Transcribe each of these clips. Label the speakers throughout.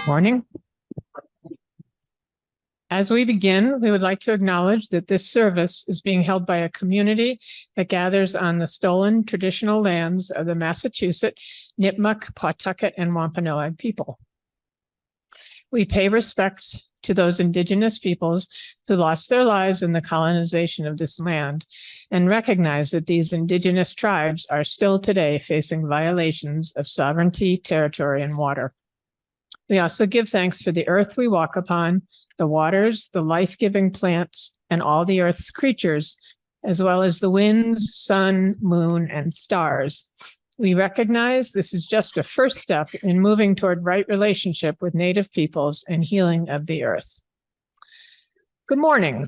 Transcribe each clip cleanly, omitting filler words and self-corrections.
Speaker 1: Morning. As we begin, we would like to acknowledge that this service is being held by a community that gathers on the stolen traditional lands of the Massachusetts, Nipmuc, Pawtucket, and Wampanoag people. We pay respects to those Indigenous peoples who lost their lives in the colonization of this land and recognize that these Indigenous tribes are still today facing violations of sovereignty, territory, and water. We also give thanks for the earth we walk upon, the waters, the life-giving plants, and all the earth's creatures, as well as the winds, sun, moon, and stars. We recognize this is just a first step in moving toward right relationship with Native peoples and healing of the earth. Good morning,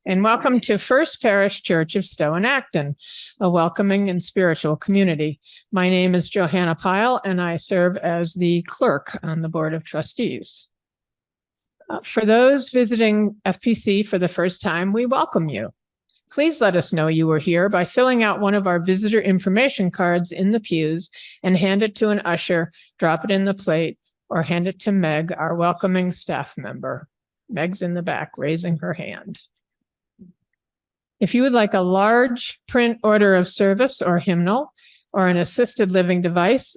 Speaker 1: and welcome to First Parish Church of Stowe and Acton, a welcoming and spiritual community. My name is Johanna Pyle, and I serve as the clerk on the Board of Trustees. For those visiting FPC for the first time, we welcome you. Please let us know you were here by filling out one of our visitor information cards in the pews and hand it to an usher, drop it in the plate, or hand it to Meg, our welcoming staff member. Meg's in the back raising her hand. If you would like a large print order of service or hymnal or an assisted living device,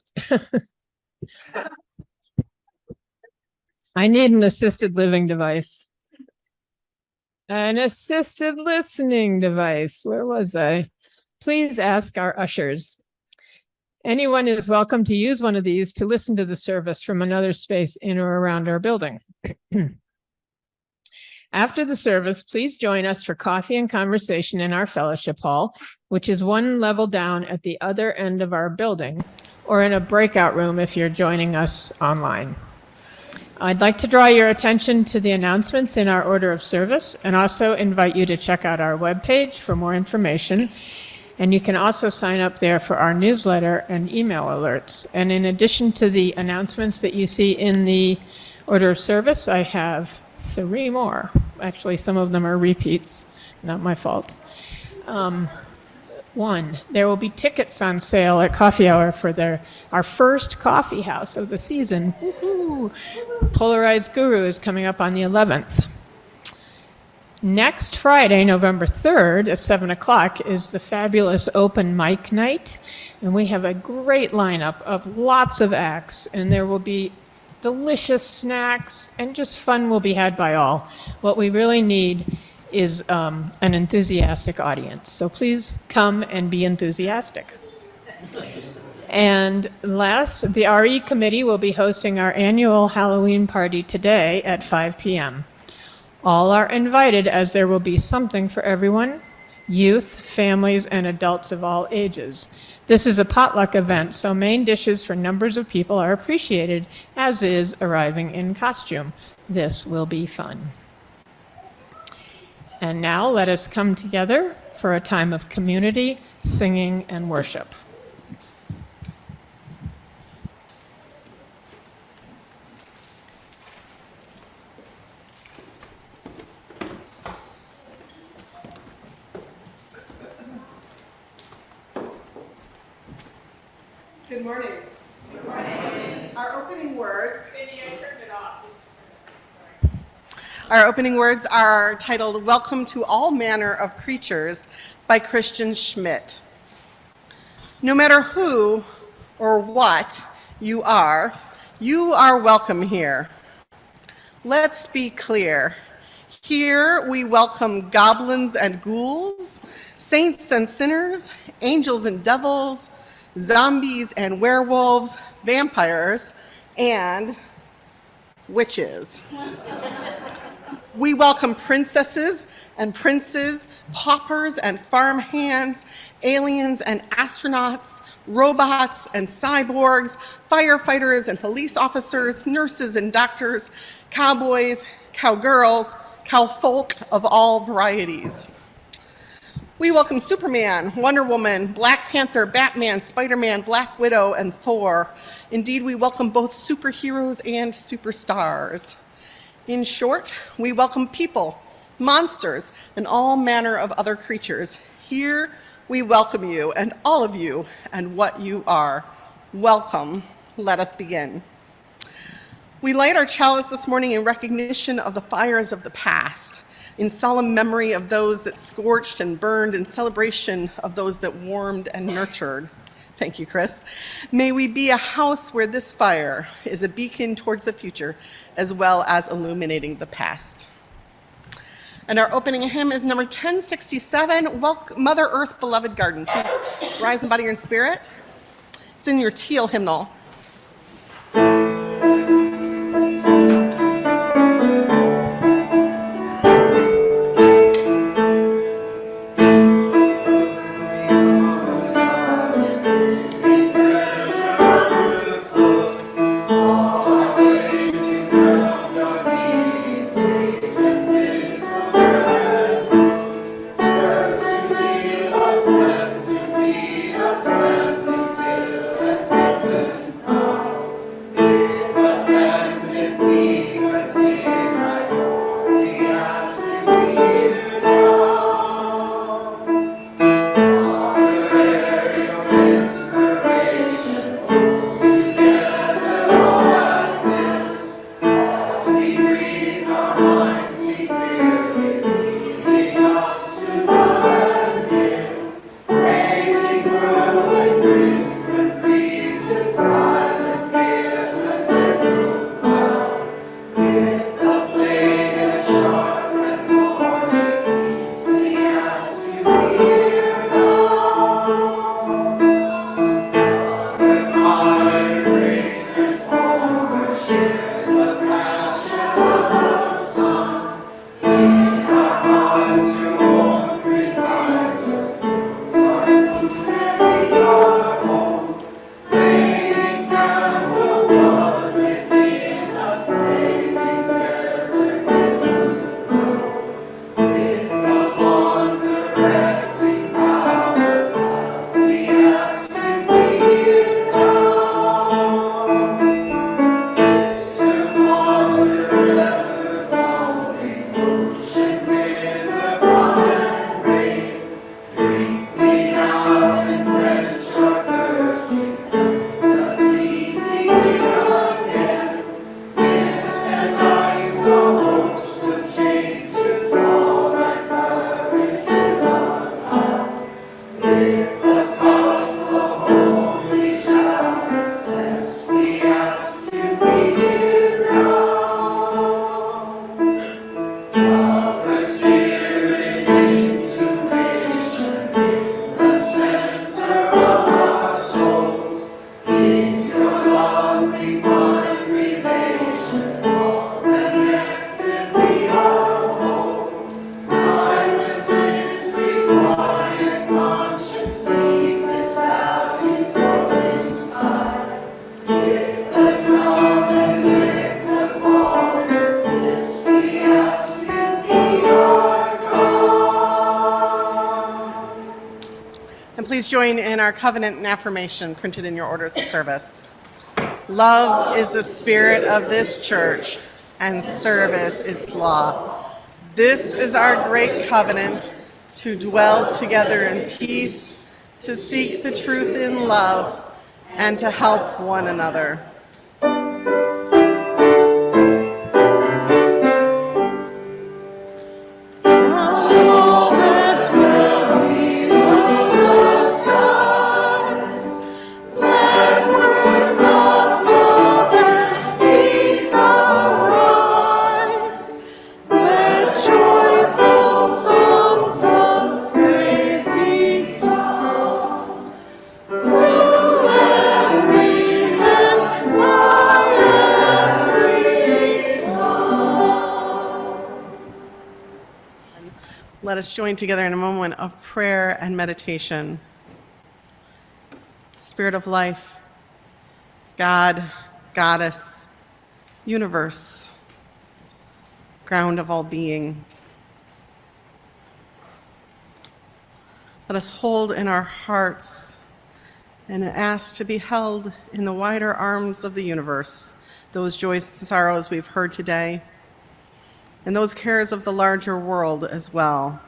Speaker 1: I need an assisted living device. An assisted listening device. Where was I? Please ask our ushers. Anyone is welcome to use one of these to listen to the service from another space in or around our building. After the service, please join us for coffee and conversation in our fellowship hall, which is one level down at the other end of our building, or in a breakout room if you're joining us online. I'd like to draw your attention to the announcements in our order of service and also invite you to check out our webpage for more information. And you can also sign up there for our newsletter and email alerts. And in addition to the announcements that you see in the order of service, I have 3 more. Actually, some of them are repeats, not my fault. 1, there will be tickets on sale at Coffee Hour for our first coffee house of the season. Woo-hoo. Polarized Guru is coming up on the 11th. Next Friday, November 3rd at 7 o'clock is the fabulous open mic night. And we have a great lineup of lots of acts, and there will be delicious snacks and just fun will be had by all. What we really need is an enthusiastic audience. So please come and be enthusiastic. And last, the RE committee will be hosting our annual Halloween party today at 5 p.m. All are invited as there will be something for everyone, youth, families, and adults of all ages. This is a potluck event, so main dishes for numbers of people are appreciated, as is arriving in costume. This will be fun. And now let us come together for a time of community, singing, and worship.
Speaker 2: Good morning. Good morning. Our opening words. Our opening words are titled "Welcome to All Manner of Creatures" by Christian Schmidt. No matter who or what you are welcome here. Let's be clear. Here we welcome goblins and ghouls, saints and sinners, angels and devils, zombies and werewolves, vampires, and witches. We welcome princesses and princes, paupers and farmhands, aliens and astronauts, robots and cyborgs, firefighters and police officers, nurses and doctors, cowboys, cowgirls, cowfolk of all varieties. We welcome Superman, Wonder Woman, Black Panther, Batman, Spider-Man, Black Widow, and Thor. Indeed, we welcome both superheroes and superstars. In short, we welcome people, monsters, and all manner of other creatures. Here, we welcome you, and all of you, and what you are. Welcome. Let us begin. We light our chalice this morning in recognition of the fires of the past, in solemn memory of those that scorched and burned, in celebration of those that warmed and nurtured. Thank you, Chris. May we be a house where this fire is a beacon towards the future, as well as illuminating the past. And our opening hymn is number 1067, Mother Earth, Beloved Garden. Please rise in body and spirit. It's in your teal hymnal. Please join in our covenant and affirmation printed in your orders of service. Love is the spirit of this church, and service its law. This is our great covenant, to dwell together in peace, to seek the truth in love, and to help one another. Let us join together in a moment of prayer and meditation. Spirit of life, God, Goddess, universe, ground of all being. Let us hold in our hearts and ask to be held in the wider arms of the universe, those joys and sorrows we've heard today, and those cares of the larger world as well.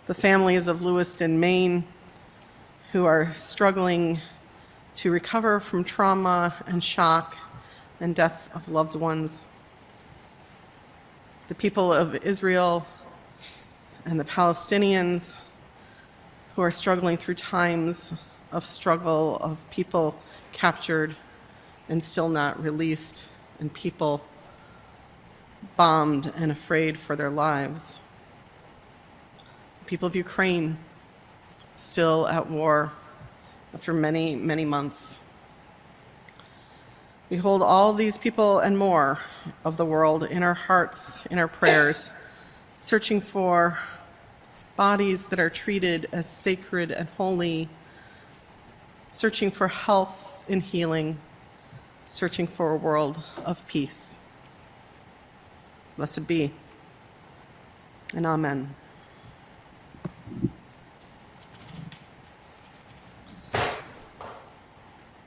Speaker 2: The families of Lewiston, Maine, who are struggling to recover from trauma and shock and death of loved ones. The people of Israel and the Palestinians who are struggling through times of struggle, of people captured and still not released, and people bombed and afraid for their lives. The people of Ukraine still at war after many, many months. We hold all these people and more of the world in our hearts, in our prayers, searching for bodies that are treated as sacred and holy, searching for health and healing, searching for a world of peace. Blessed be, and amen.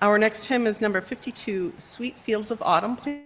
Speaker 2: Our next hymn is number 52, Sweet Fields of Autumn. Please.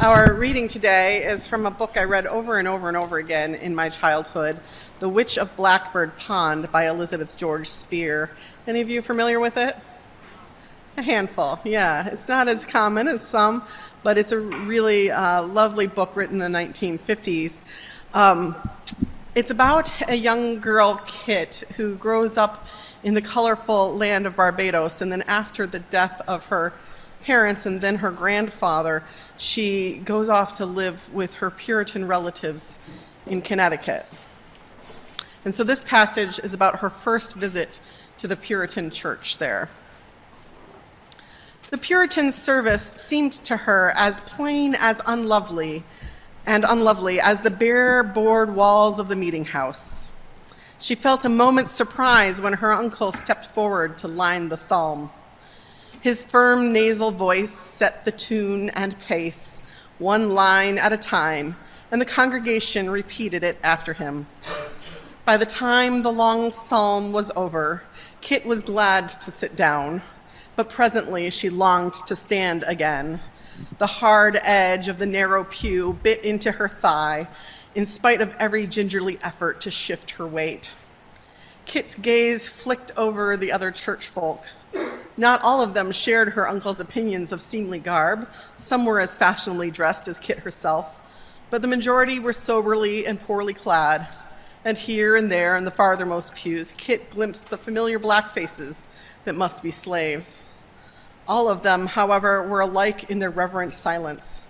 Speaker 2: Our reading today is from a book I read over and over and over again in my childhood, The Witch of Blackbird Pond by Elizabeth George Spear. Any of you familiar with it? A handful, yeah. It's not as common as some, but it's a really lovely book written in the 1950s. It's about a young girl, Kit, who grows up in the colorful land of Barbados, and then after the death of her parents and then her grandfather, she goes off to live with her Puritan relatives in Connecticut. And so this passage is about her first visit to the Puritan church there. The Puritan service seemed to her as plain as unlovely as the bare board walls of the meeting house. She felt a moment's surprise when her uncle stepped forward to line the psalm. His firm nasal voice set the tune and pace, one line at a time, and the congregation repeated it after him. By the time the long psalm was over, Kit was glad to sit down, but presently she longed to stand again. The hard edge of the narrow pew bit into her thigh, in spite of every gingerly effort to shift her weight. Kit's gaze flicked over the other church folk. Not all of them shared her uncle's opinions of seemly garb. Some were as fashionably dressed as Kit herself, but the majority were soberly and poorly clad. And here and there in the farthermost pews, Kit glimpsed the familiar black faces that must be slaves. All of them, however, were alike in their reverent silence.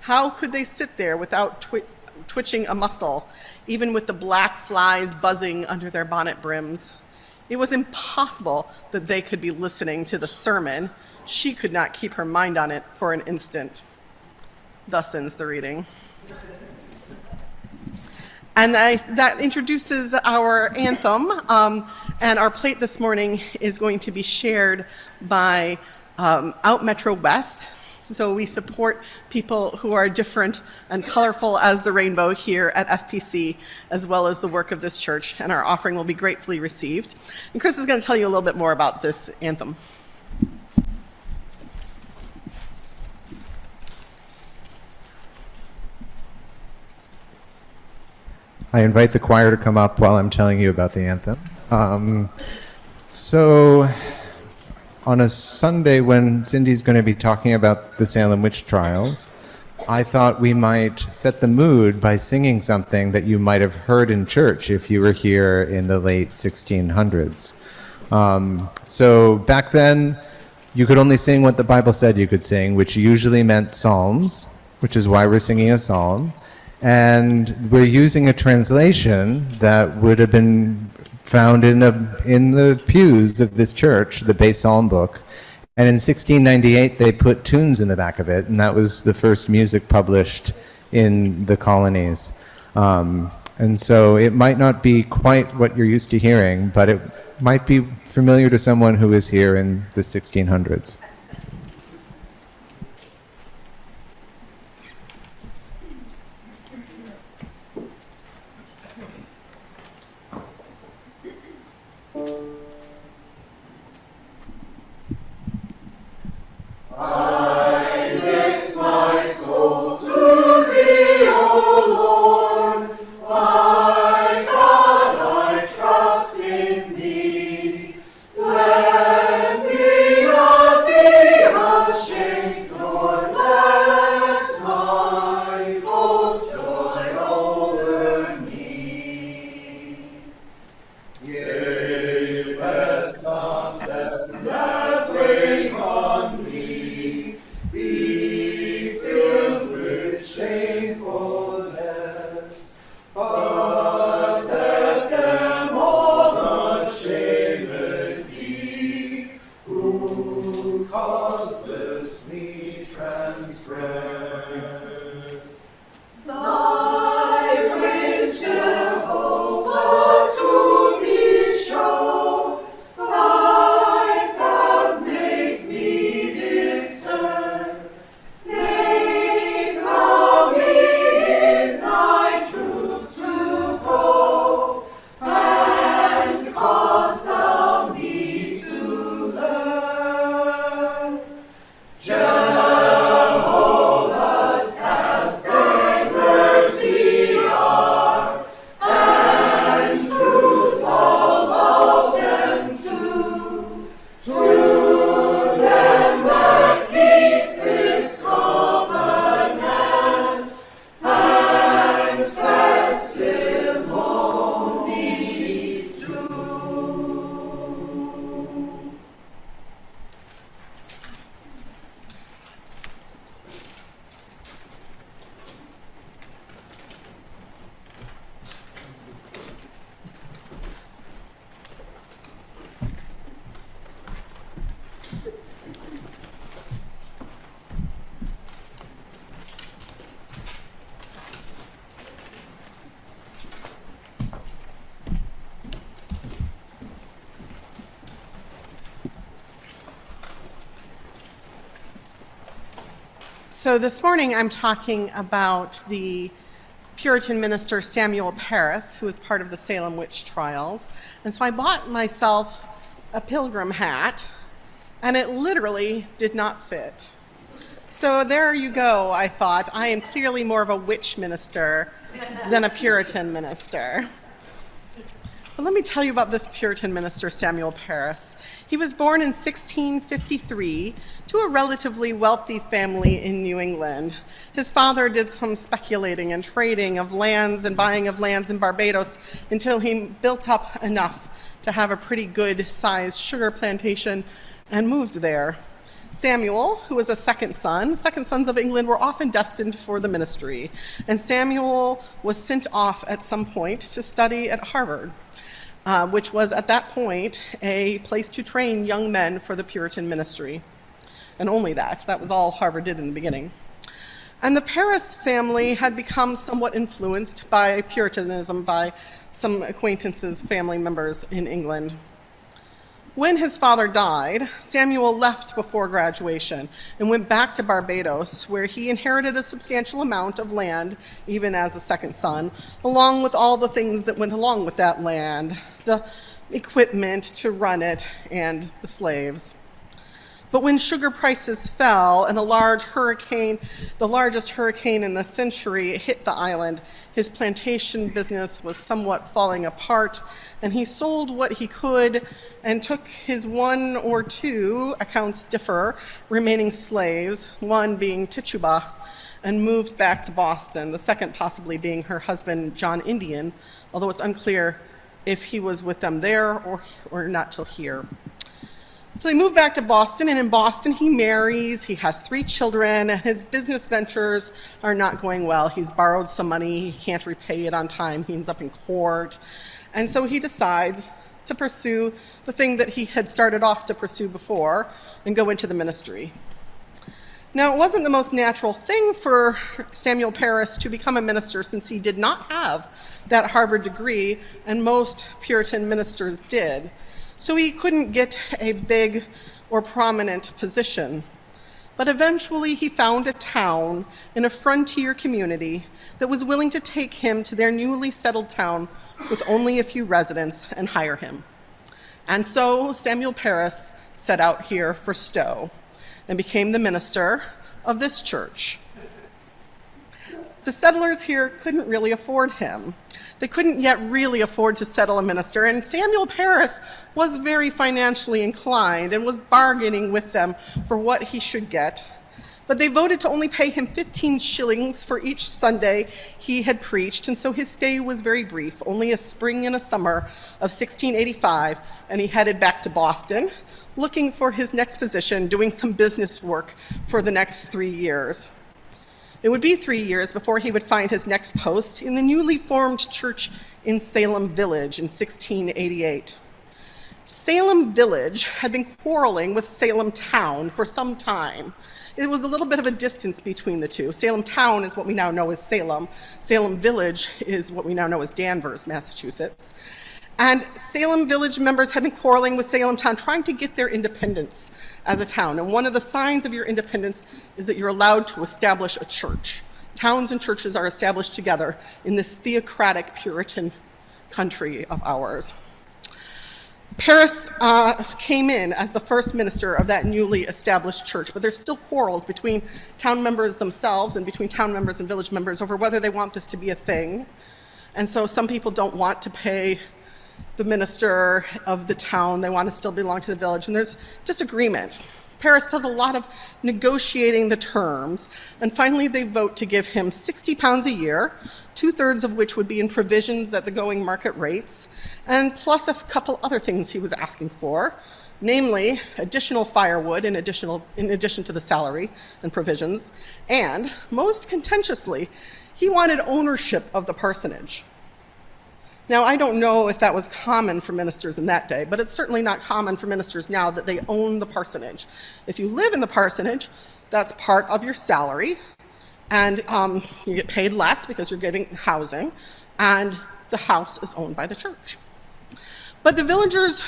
Speaker 2: How could they sit there without twitching a muscle, even with the black flies buzzing under their bonnet brims? It was impossible that they could be listening to the sermon. She could not keep her mind on it for an instant. Thus ends the reading. And that introduces our anthem, and our plate this morning is going to be shared by Out Metro West. So we support people who are different and colorful as the rainbow here at FPC, as well as the work of this church, and our offering will be gratefully received. And Chris is going to tell you a little bit more about this anthem.
Speaker 3: I invite the choir to come up while I'm telling you about the anthem. So on a Sunday when Cindy's going to be talking about the Salem witch trials, I thought we might set the mood by singing something that you might have heard in church if you were here in the late 1600s. So back then, you could only sing what the Bible said you could sing, which usually meant psalms, which is why we're singing a psalm. And we're using a translation that would have been found in the pews of this church, the Bay Psalm book. And in 1698, they put tunes in the back of it, and that was the first music published in the colonies. And so it might not be quite what you're used to hearing, but it might be familiar to someone who is here in the 1600s.
Speaker 2: So this morning I'm talking about the Puritan minister Samuel Parris, who was part of the Salem witch trials. And so I bought myself a pilgrim hat, and it literally did not fit. So there you go, I thought. I am clearly more of a witch minister than a Puritan minister. But let me tell you about this Puritan minister, Samuel Parris. He was born in 1653 to a relatively wealthy family in New England. His father did some speculating and trading of lands and buying of lands in Barbados until he built up enough to have a pretty good-sized sugar plantation and moved there. Samuel, who was a second son, second sons of England were often destined for the ministry, and Samuel was sent off at some point to study at Harvard. which was at that point a place to train young men for the Puritan ministry. And only that. That was all Harvard did in the beginning. And the Paris family had become somewhat influenced by Puritanism by some acquaintances, family members in England. When his father died, Samuel left before graduation and went back to Barbados, where he inherited a substantial amount of land, even as a second son, along with all the things that went along with that land, the equipment to run it, and the slaves. But when sugar prices fell and a large hurricane, the largest hurricane in the century, hit the island, his plantation business was somewhat falling apart, and he sold what he could and took his one or two, accounts differ, remaining slaves, one being Tituba, and moved back to Boston, the second possibly being her husband, John Indian, although it's unclear if he was with them there or not till here. So they moved back to Boston, and in Boston he marries, he has 3 children, and his business ventures are not going well. He's borrowed some money, he can't repay it on time, he ends up in court, and so he decides to pursue the thing that he had started off to pursue before and go into the ministry. Now, it wasn't the most natural thing for Samuel Parris to become a minister, since he did not have that Harvard degree, and most Puritan ministers did. So he couldn't get a big or prominent position. But eventually he found a town in a frontier community that was willing to take him to their newly settled town with only a few residents and hire him. And so Samuel Parris set out here for Stowe and became the minister of this church. The settlers here couldn't really afford him. They couldn't yet really afford to settle a minister, and Samuel Parris was very financially inclined and was bargaining with them for what he should get. But they voted to only pay him 15 shillings for each Sunday he had preached, and so his stay was very brief, only a spring and a summer of 1685, and he headed back to Boston, looking for his next position, doing some business work for the next 3 years. It would be 3 years before he would find his next post in the newly formed church in Salem Village in 1688. Salem Village had been quarreling with Salem Town for some time. It was a little bit of a distance between the two. Salem Town is what we now know as Salem. Salem Village is what we now know as Danvers, Massachusetts. And Salem Village members had been quarreling with Salem Town, trying to get their independence as a town. And one of the signs of your independence is that you're allowed to establish a church. Towns and churches are established together in this theocratic Puritan country of ours. Parris came in as the first minister of that newly established church, but there's still quarrels between town members themselves and between town members and village members over whether they want this to be a thing. And so some people don't want to pay the minister of the town, they want to still belong to the village, and there's disagreement. Parris does a lot of negotiating the terms, and finally they vote to give him £60 a year, 2/3 of which would be in provisions at the going market rates, and plus a couple other things he was asking for, namely additional firewood in addition to the salary and provisions, and most contentiously, he wanted ownership of the parsonage. Now, I don't know if that was common for ministers in that day, but it's certainly not common for ministers now that they own the parsonage. If you live in the parsonage, that's part of your salary, and you get paid less because you're getting housing, and the house is owned by the church. But the villagers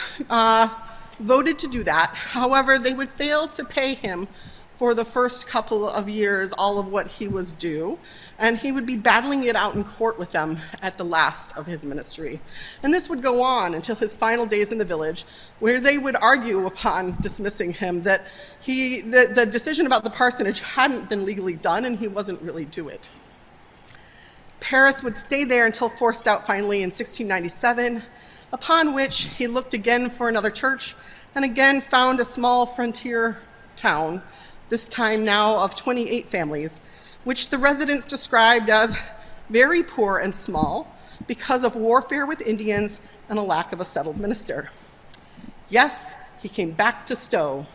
Speaker 2: voted to do that. However, they would fail to pay him for the first couple of years all of what he was due, and he would be battling it out in court with them at the last of his ministry. And this would go on until his final days in the village, where they would argue upon dismissing him that the decision about the parsonage hadn't been legally done and he wasn't really due it. Parris would stay there until forced out finally in 1697, upon which he looked again for another church and again found a small frontier town, this time now of 28 families, which the residents described as very poor and small because of warfare with Indians and a lack of a settled minister. Yes, he came back to Stowe.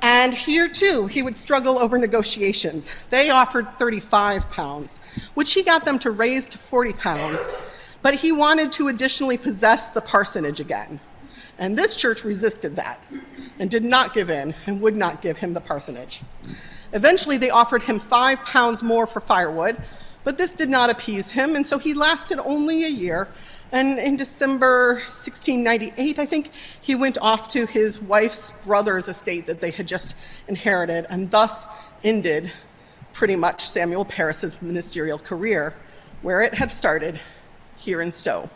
Speaker 2: And here too, he would struggle over negotiations. They offered £35, which he got them to raise to £40. But he wanted to additionally possess the parsonage again. And this church resisted that and did not give in and would not give him the parsonage. Eventually, they offered him 5 pounds more for firewood, but this did not appease him, and so he lasted only a year. And in December 1698, I think, he went off to his wife's brother's estate that they had just inherited, and thus ended pretty much Samuel Parris's ministerial career, where it had started here in Stowe.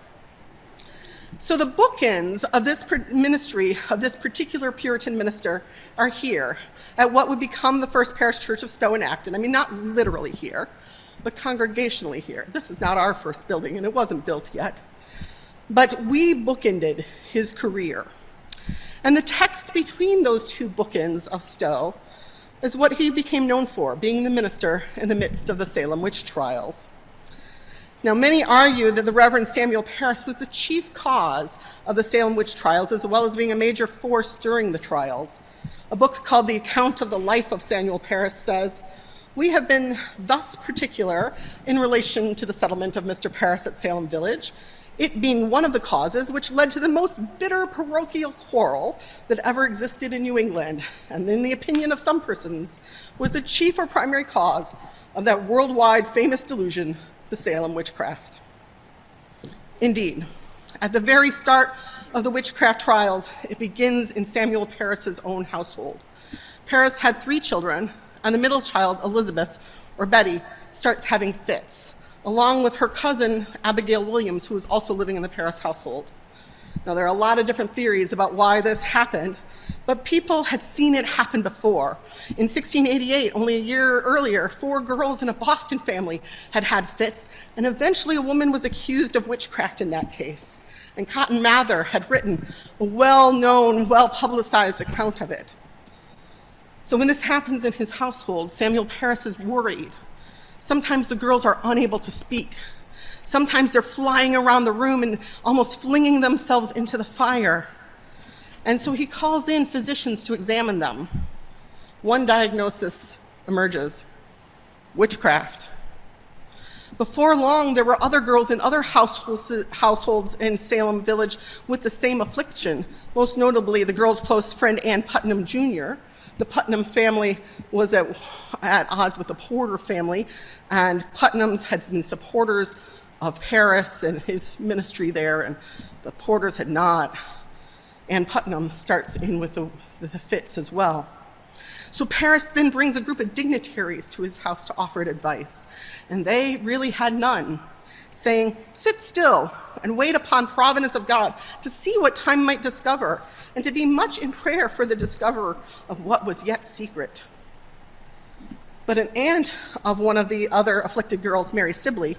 Speaker 2: So the bookends of this ministry of this particular Puritan minister are here at what would become the first parish church of Stowe and Acton. I mean, not literally here, but congregationally here. This is not our first building, and it wasn't built yet. But we bookended his career. And the text between those two bookends of Stowe is what he became known for, being the minister in the midst of the Salem witch trials. Now, many argue that the Reverend Samuel Parris was the chief cause of the Salem witch trials, as well as being a major force during the trials. A book called The Account of the Life of Samuel Parris says, "We have been thus particular in relation to the settlement of Mr. Parris at Salem Village, it being one of the causes which led to the most bitter parochial quarrel that ever existed in New England, and in the opinion of some persons, was the chief or primary cause of that worldwide famous delusion, the Salem witchcraft." Indeed, at the very start of the witchcraft trials, it begins in Samuel Parris's own household. Parris had 3 children, and the middle child, Elizabeth, or Betty, starts having fits, along with her cousin, Abigail Williams, who was also living in the Parris household. Now, there are a lot of different theories about why this happened, but people had seen it happen before. In 1688, only a year earlier, 4 girls in a Boston family had had fits, and eventually a woman was accused of witchcraft in that case. And Cotton Mather had written a well-known, well-publicized account of it. So when this happens in his household, Samuel Parris is worried. Sometimes the girls are unable to speak. Sometimes they're flying around the room and almost flinging themselves into the fire. And so he calls in physicians to examine them. One diagnosis emerges: witchcraft. Before long, there were other girls in other households in Salem Village with the same affliction, most notably the girl's close friend Ann Putnam Jr. The Putnam family was at odds with the Porter family, and Putnams had been supporters of Parris and his ministry there, and the Porters had not. And Putnam starts in with the fits as well. So Parris then brings a group of dignitaries to his house to offer it advice, and they really had none, saying, "Sit still and wait upon providence of God to see what time might discover, and to be much in prayer for the discoverer of what was yet secret." But an aunt of one of the other afflicted girls, Mary Sibley,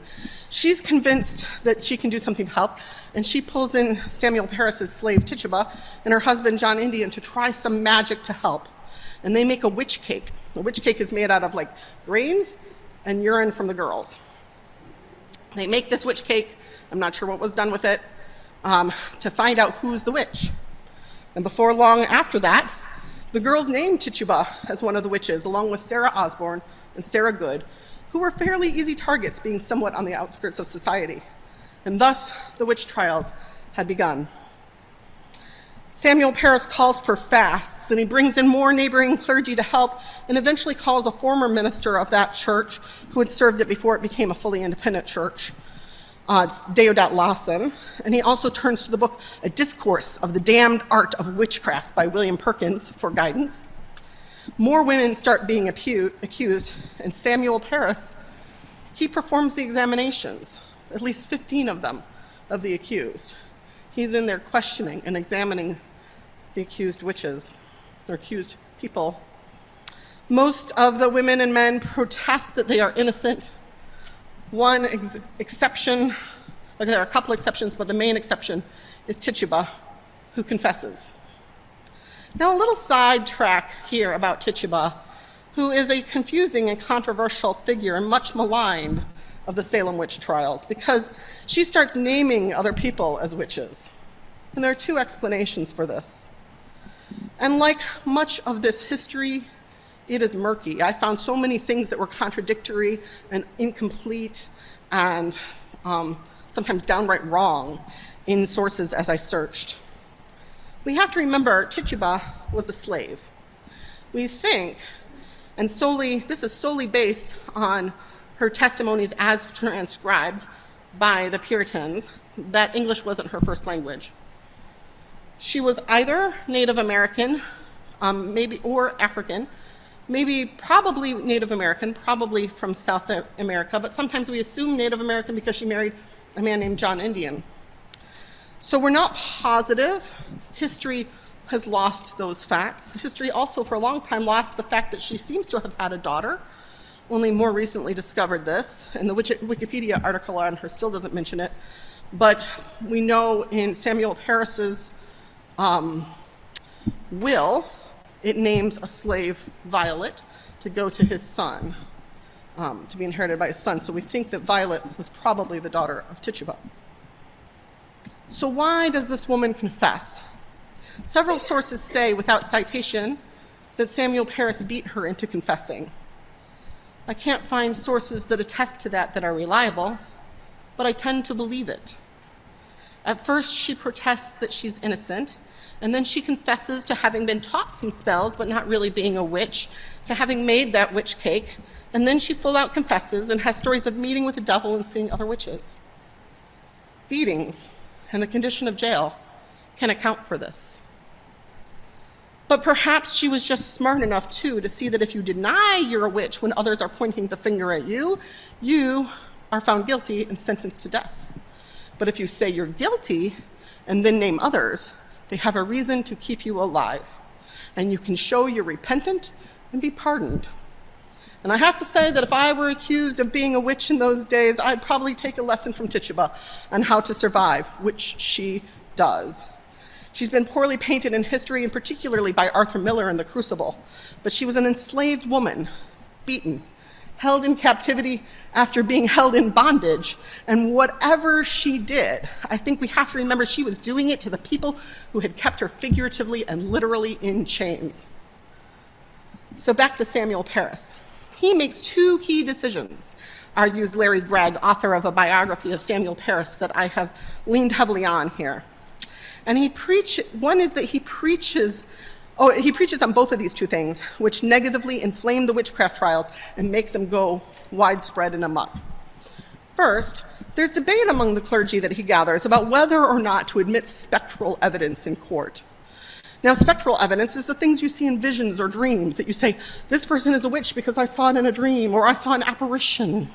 Speaker 2: she's convinced that she can do something to help, and she pulls in Samuel Parris's slave Tituba and her husband John Indian to try some magic to help. And they make a witch cake. The witch cake is made out of like grains and urine from the girls. They make this witch cake, I'm not sure what was done with it, to find out who's the witch. And before long after that, the girls named Tituba as one of the witches, along with Sarah Osborne and Sarah Good, who were fairly easy targets, being somewhat on the outskirts of society. And thus, the witch trials had begun. Samuel Parris calls for fasts, and he brings in more neighboring clergy to help, and eventually calls a former minister of that church, who had served it before it became a fully independent church, it's Deodat Lawson, and he also turns to the book A Discourse of the Damned Art of Witchcraft by William Perkins for guidance. More women start being accused, and Samuel Parris, he performs the examinations, at least 15 of them, of the accused. He's in there questioning and examining the accused witches, or accused people. Most of the women and men protest that they are innocent. One exception, there are a couple exceptions, but the main exception is Tituba, who confesses. Now, a little sidetrack here about Tituba, who is a confusing and controversial figure and much maligned of the Salem witch trials, because she starts naming other people as witches. And there are 2 explanations for this. And like much of this history, it is murky. I found so many things that were contradictory and incomplete and sometimes downright wrong, in sources as I searched. We have to remember Tituba was a slave. We think, and this is solely based on her testimonies as transcribed by the Puritans, that English wasn't her first language. She was either Native American, maybe, or African, probably Native American, probably from South America, but sometimes we assume Native American because she married a man named John Indian. So we're not positive. History has lost those facts. History also for a long time lost the fact that she seems to have had a daughter. Only more recently discovered this, and the Wikipedia article on her still doesn't mention it. But we know in Samuel Parris's will, it names a slave Violet to go to his son, to be inherited by his son. So we think that Violet was probably the daughter of Tituba. So why does this woman confess? Several sources say, without citation, that Samuel Parris beat her into confessing. I can't find sources that attest to that are reliable, but I tend to believe it. At first, she protests that she's innocent, and then she confesses to having been taught some spells, but not really being a witch, to having made that witch cake, and then she full out confesses and has stories of meeting with the devil and seeing other witches. Beatings and the condition of jail can account for this. But perhaps she was just smart enough, too, to see that if you deny you're a witch when others are pointing the finger at you, you are found guilty and sentenced to death. But if you say you're guilty and then name others, they have a reason to keep you alive. And you can show you're repentant and be pardoned. And I have to say that if I were accused of being a witch in those days, I'd probably take a lesson from Tituba on how to survive, which she does. She's been poorly painted in history, and particularly by Arthur Miller in The Crucible. But she was an enslaved woman, beaten, held in captivity after being held in bondage. And whatever she did, I think we have to remember she was doing it to the people who had kept her figuratively and literally in chains. So back to Samuel Parris. He makes two key decisions, argues Larry Gregg, author of a biography of Samuel Parris that I have leaned heavily on here. And he preaches on both of these two things, which negatively inflame the witchcraft trials and make them go widespread and amok. First, there's debate among the clergy that he gathers about whether or not to admit spectral evidence in court. Now, spectral evidence is the things you see in visions or dreams that you say, this person is a witch because I saw it in a dream, or I saw an apparition.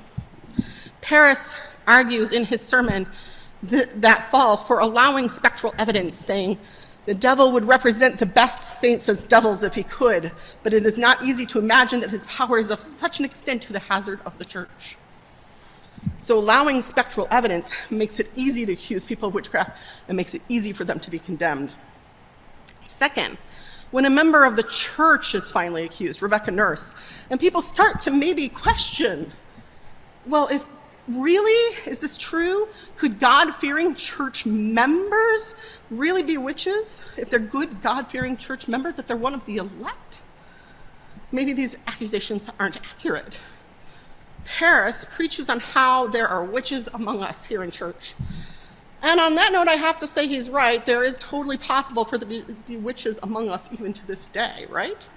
Speaker 2: Parris argues in his sermon that fall for allowing spectral evidence, saying the devil would represent the best saints as devils if he could, but it is not easy to imagine that his power is of such an extent to the hazard of the church. So allowing spectral evidence makes it easy to accuse people of witchcraft and makes it easy for them to be condemned. Second, when a member of the church is finally accused, Rebecca Nurse, and people start to maybe question, well, if really, is this true? Could God-fearing church members really be witches? If they're good God-fearing church members, if they're one of the elect? Maybe these accusations aren't accurate. Parris preaches on how there are witches among us here in church. And on that note, I have to say he's right. There is totally possible for there to be witches among us even to this day, right?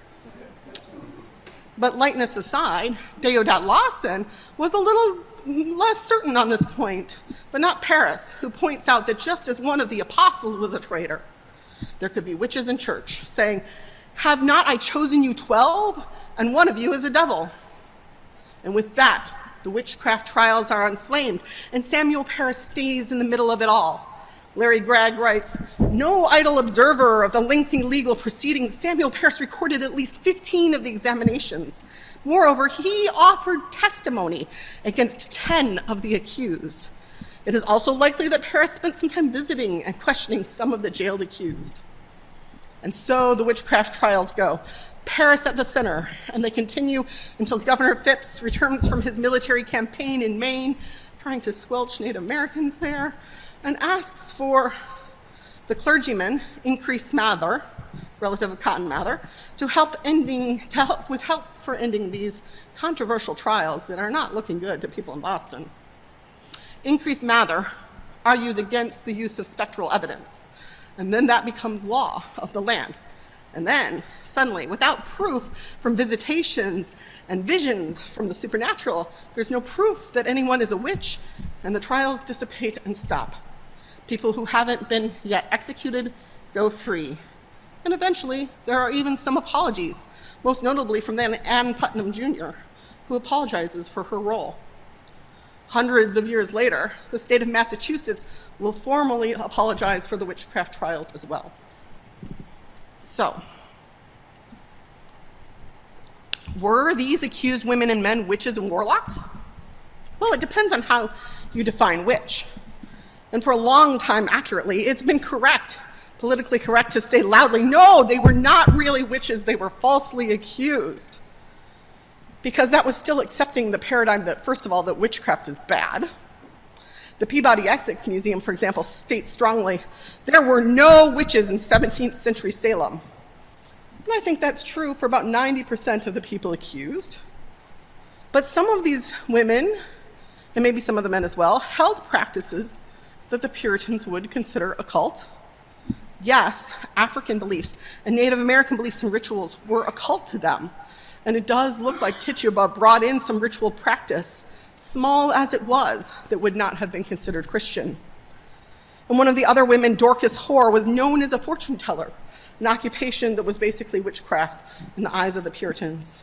Speaker 2: But lightness aside, Deodat Lawson was a little less certain on this point, but not Parris, who points out that just as one of the apostles was a traitor, there could be witches in church saying, have not I chosen you 12, and one of you is a devil? And with that, the witchcraft trials are inflamed, and Samuel Parris stays in the middle of it all. Larry Gregg writes, no idle observer of the lengthy legal proceedings, Samuel Parris recorded at least 15 of the examinations. Moreover, he offered testimony against 10 of the accused. It is also likely that Parris spent some time visiting and questioning some of the jailed accused. And so the witchcraft trials go. Parris at the center, and they continue until Governor Phipps returns from his military campaign in Maine, trying to squelch Native Americans there, and asks for the clergyman, Increase Mather, relative of Cotton Mather, to help for ending these controversial trials that are not looking good to people in Boston. Increase Mather argues against the use of spectral evidence. And then that becomes law of the land. And then, suddenly, without proof from visitations and visions from the supernatural, there's no proof that anyone is a witch, and the trials dissipate and stop. People who haven't been yet executed go free. And eventually, there are even some apologies, most notably from then Ann Putnam Jr., who apologizes for her role. Hundreds of years later, the state of Massachusetts will formally apologize for the witchcraft trials as well. So, were these accused women and men witches and warlocks? Well, it depends on how you define witch. And for a long time, accurately, it's been correct, politically correct, to say loudly, no, they were not really witches, they were falsely accused. Because that was still accepting the paradigm that, first of all, that witchcraft is bad. The Peabody Essex Museum, for example, states strongly, there were no witches in 17th century Salem. And I think that's true for about 90% of the people accused. But some of these women, and maybe some of the men as well, held practices that the Puritans would consider occult. Yes, African beliefs and Native American beliefs and rituals were occult to them. And it does look like Tituba brought in some ritual practice, small as it was, that would not have been considered Christian. And one of the other women, Dorcas Hoare, was known as a fortune teller, an occupation that was basically witchcraft in the eyes of the Puritans.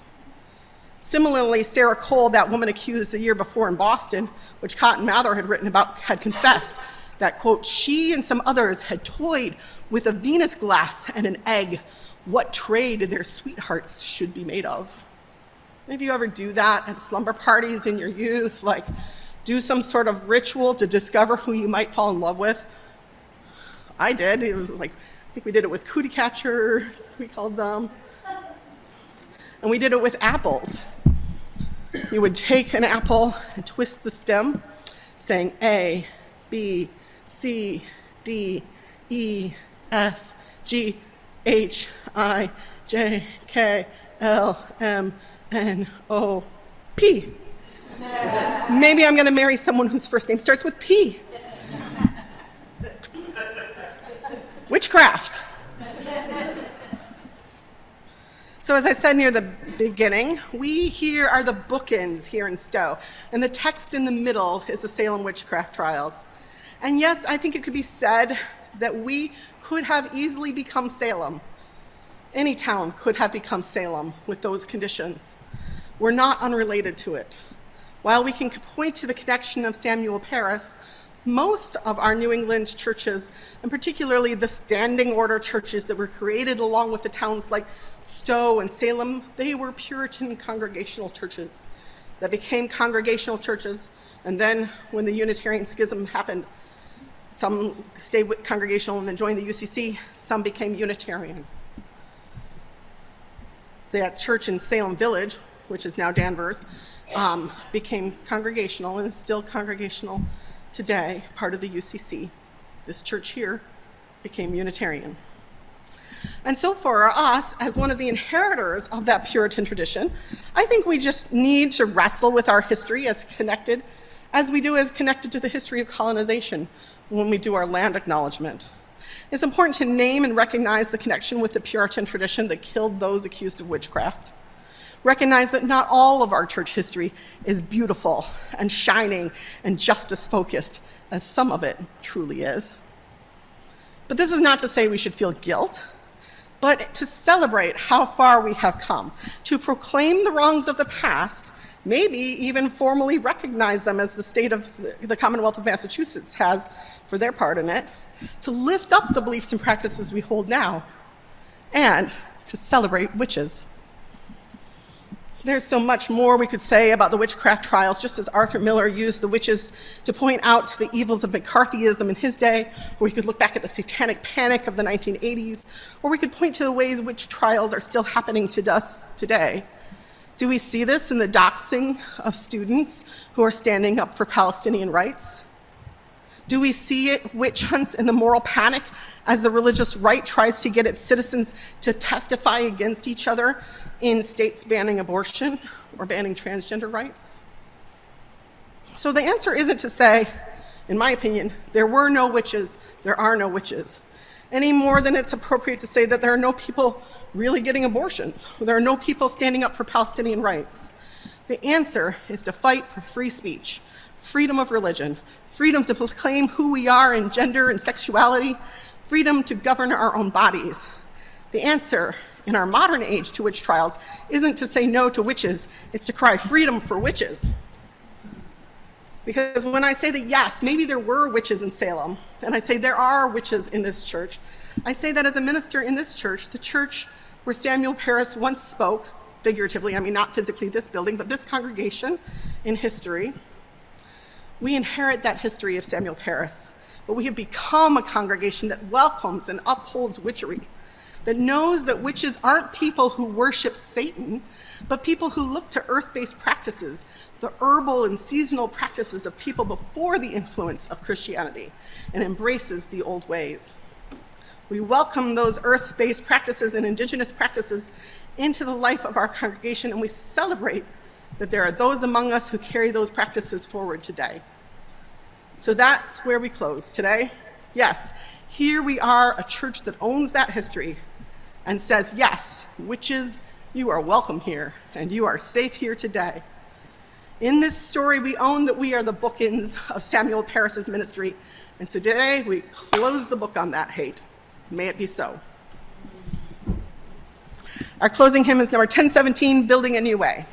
Speaker 2: Similarly, Sarah Cole, that woman accused the year before in Boston, which Cotton Mather had written about, had confessed that, quote, she and some others had toyed with a Venus glass and an egg, what trade their sweethearts should be made of. Any of you ever do that at slumber parties in your youth, like do some sort of ritual to discover who you might fall in love with? I did. It was like, I think we did it with cootie catchers, we called them. And we did it with apples. You would take an apple and twist the stem, saying A, B, C, D, E, F, G, H, I, J, K, L, M, N, O, P. Maybe I'm going to marry someone whose first name starts with P. Witchcraft. So as I said near the beginning, we here are the bookends here in Stowe, and the text in the middle is the Salem witchcraft trials. And yes, I think it could be said that we could have easily become Salem. Any town could have become Salem with those conditions. We're not unrelated to it. While we can point to the connection of Samuel Parris, most of our New England churches, and particularly the standing order churches that were created along with the towns like Stowe and Salem, they were Puritan congregational churches that became congregational churches. And then when the Unitarian Schism happened, some stayed with congregational and then joined the UCC, some became Unitarian. That church in Salem Village, which is now Danvers, became congregational and is still congregational today, part of the UCC. This church here became Unitarian. And so for us, as one of the inheritors of that Puritan tradition, I think we just need to wrestle with our history as connected, as we do as connected to the history of colonization when we do our land acknowledgement. It's important to name and recognize the connection with the Puritan tradition that killed those accused of witchcraft. Recognize that not all of our church history is beautiful and shining and justice-focused, as some of it truly is. But this is not to say we should feel guilt, but to celebrate how far we have come, to proclaim the wrongs of the past, maybe even formally recognize them as the state of the Commonwealth of Massachusetts has for their part in it, to lift up the beliefs and practices we hold now, and to celebrate witches. There's so much more we could say about the witchcraft trials, just as Arthur Miller used the witches to point out the evils of McCarthyism in his day, or we could look back at the satanic panic of the 1980s, or we could point to the ways witch trials are still happening to us today. Do we see this in the doxing of students who are standing up for Palestinian rights? Do we see it, witch hunts, in the moral panic as the religious right tries to get its citizens to testify against each other in states banning abortion or banning transgender rights? So the answer isn't to say, In my opinion, there were no witches, there are no witches. Any more than it's appropriate to say that there are no people really getting abortions. There are no people standing up for Palestinian rights. The answer is to fight for free speech, freedom of religion, freedom to proclaim who we are in gender and sexuality, freedom to govern our own bodies. The answer in our modern age to witch trials isn't to say no to witches, it's to cry freedom for witches. Because when I say that yes, maybe there were witches in Salem, and I say there are witches in this church, I say that as a minister in this church, the church where Samuel Parris once spoke, figuratively, I mean not physically this building, but this congregation in history, we inherit that history of Samuel Parris, but we have become a congregation that welcomes and upholds witchery, that knows that witches aren't people who worship Satan, but people who look to earth-based practices, the herbal and seasonal practices of people before the influence of Christianity, and embraces the old ways. We welcome those earth-based practices and indigenous practices into the life of our congregation, and we celebrate that there are those among us who carry those practices forward today. So that's where we close today. Yes, here we are, a church that owns that history and says, yes, witches, you are welcome here, and you are safe here today. In this story, we own that we are the bookends of Samuel Parris's ministry, and so today we close the book on that hate. May it be so. Our closing hymn is number 1017, Building a New Way.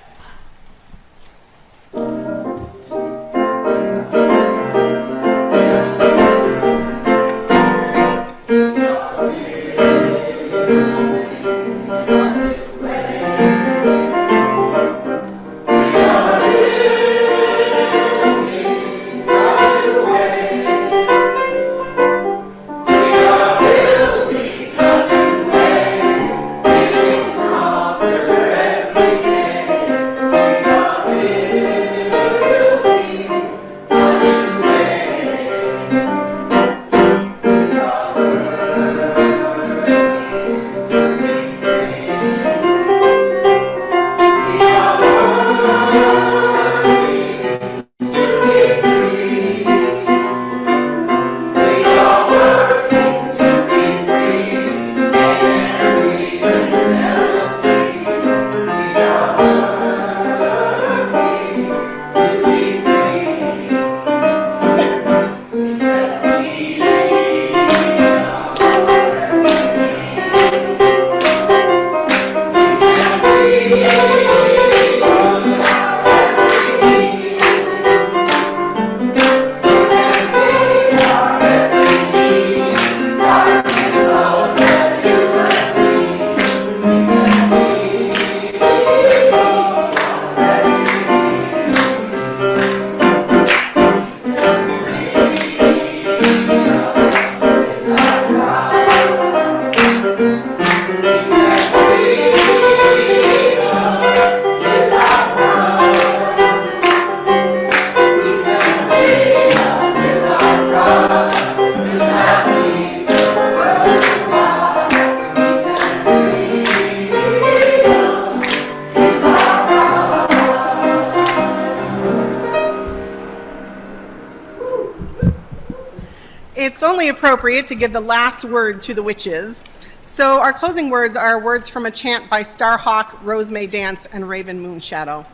Speaker 2: It's only appropriate to give the last word to the witches. So our closing words are words from a chant by Starhawk, Rosemay Dance, and Raven Moonshadow.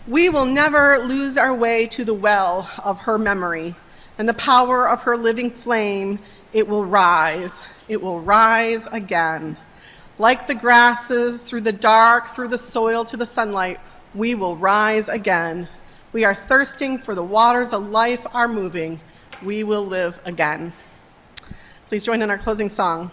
Speaker 2: We will never lose our way to the well of her memory, and the power of her living flame, it will rise again. Like the grasses, through the dark, through the soil to the sunlight, we will rise again. We are thirsting for the waters of life are moving. We will live again. Please join in our closing song.